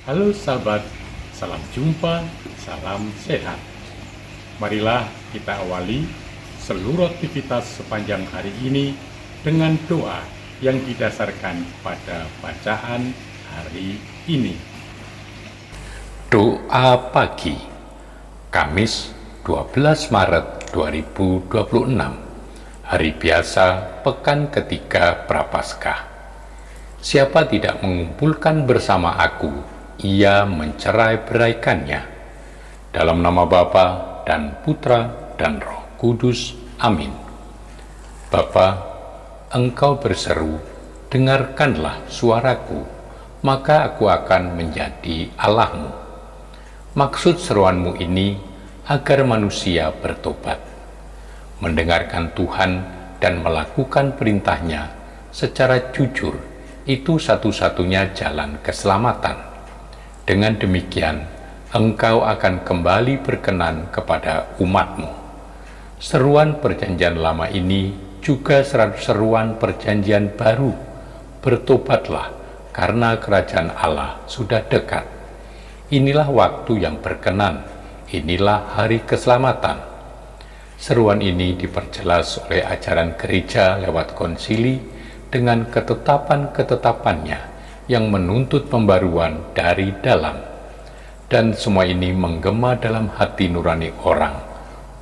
Halo sahabat, salam jumpa, salam sehat. Marilah kita awali seluruh aktivitas sepanjang hari ini dengan doa yang didasarkan pada bacaan hari ini. Doa pagi, Kamis 12 Maret 2026, hari biasa pekan ketiga Prapaskah. Siapa tidak mengumpulkan bersama aku, ia mencerai-beraikannya. Dalam nama Bapa dan Putra dan Roh Kudus. Amin. Bapa, Engkau berseru, dengarkanlah suaraku, maka aku akan menjadi Allahmu. Maksud seruanmu ini agar manusia bertobat, mendengarkan Tuhan dan melakukan perintahnya secara jujur. Itu satu-satunya jalan keselamatan. Dengan demikian, engkau akan kembali berkenan kepada umatmu. Seruan perjanjian lama ini juga seruan perjanjian baru. Bertobatlah, karena kerajaan Allah sudah dekat. Inilah waktu yang berkenan, inilah hari keselamatan. Seruan ini diperjelas oleh ajaran gereja lewat konsili dengan ketetapan-ketetapannya yang menuntut pembaruan dari dalam. Dan semua ini menggema dalam hati nurani orang,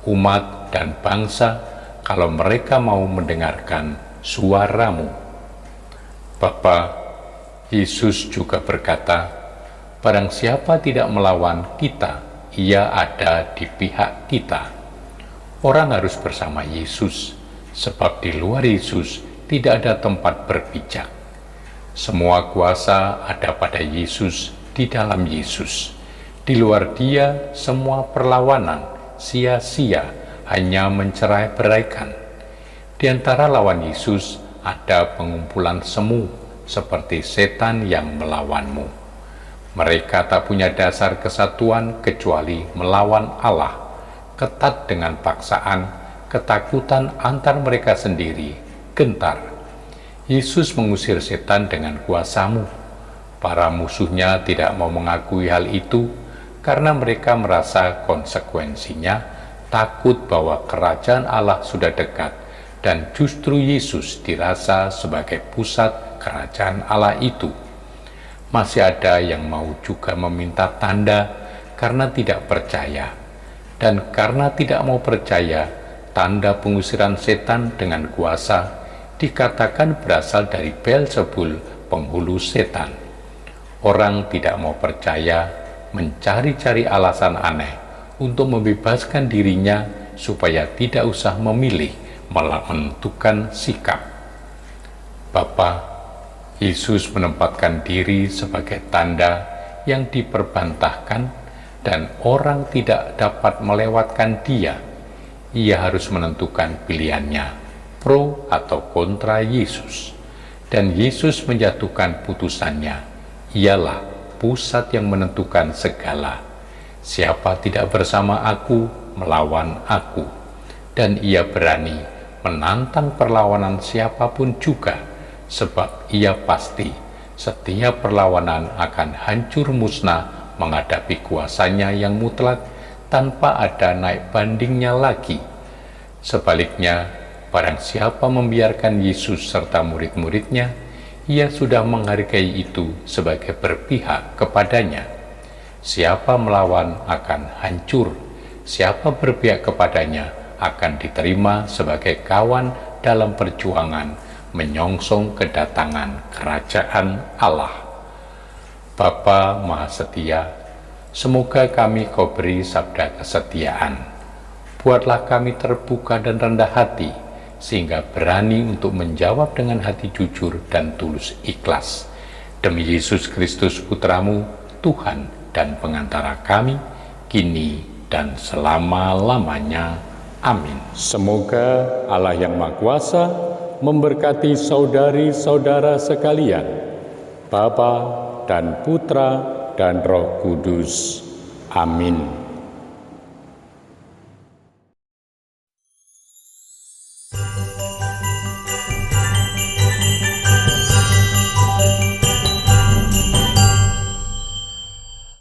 umat dan bangsa kalau mereka mau mendengarkan suaramu. Bapa, Yesus juga berkata, barang siapa tidak melawan kita, ia ada di pihak kita. Orang harus bersama Yesus, sebab di luar Yesus tidak ada tempat berpijak. Semua kuasa ada pada Yesus, di dalam Yesus. Di luar Dia, semua perlawanan sia-sia, hanya mencerai-beraikan. Di antara lawan Yesus ada pengumpulan semu, seperti setan yang melawanmu. Mereka tak punya dasar kesatuan kecuali melawan Allah, ketat dengan paksaan, ketakutan antar mereka sendiri, gentar. Yesus mengusir setan dengan kuasamu. Para musuhnya tidak mau mengakui hal itu karena mereka merasa konsekuensinya, takut bahwa kerajaan Allah sudah dekat dan justru Yesus dirasa sebagai pusat kerajaan Allah itu. Masih ada yang mau juga meminta tanda karena tidak percaya. Dan karena tidak mau percaya, tanda pengusiran setan dengan kuasa dikatakan berasal dari Beelzebul, penghulu setan. Orang tidak mau percaya, mencari-cari alasan aneh untuk membebaskan dirinya supaya tidak usah memilih, malah menentukan sikap. Bapa, Yesus menempatkan diri sebagai tanda yang diperbantahkan dan orang tidak dapat melewatkan Dia. Ia harus menentukan pilihannya, pro atau kontra Yesus. Dan Yesus menjatuhkan putusannya, ialah pusat yang menentukan segala. Siapa tidak bersama aku, melawan aku. Dan ia berani menantang perlawanan siapapun juga, sebab ia pasti setiap perlawanan akan hancur musnah menghadapi kuasanya yang mutlak tanpa ada naik bandingnya lagi. Sebaliknya, barang siapa membiarkan Yesus serta murid-muridnya, ia sudah menghargai itu sebagai berpihak kepadanya. Siapa melawan akan hancur, siapa berpihak kepadanya akan diterima sebagai kawan dalam perjuangan menyongsong kedatangan kerajaan Allah. Bapa Maha Setia, semoga kami Kau beri sabda kesetiaan. Buatlah kami terbuka dan rendah hati, sehingga berani untuk menjawab dengan hati jujur dan tulus ikhlas. Demi Yesus Kristus Putramu, Tuhan dan pengantara kami, kini dan selama-lamanya. Amin. Semoga Allah yang Maha Kuasa memberkati saudari-saudara sekalian, Bapa dan Putra dan Roh Kudus. Amin.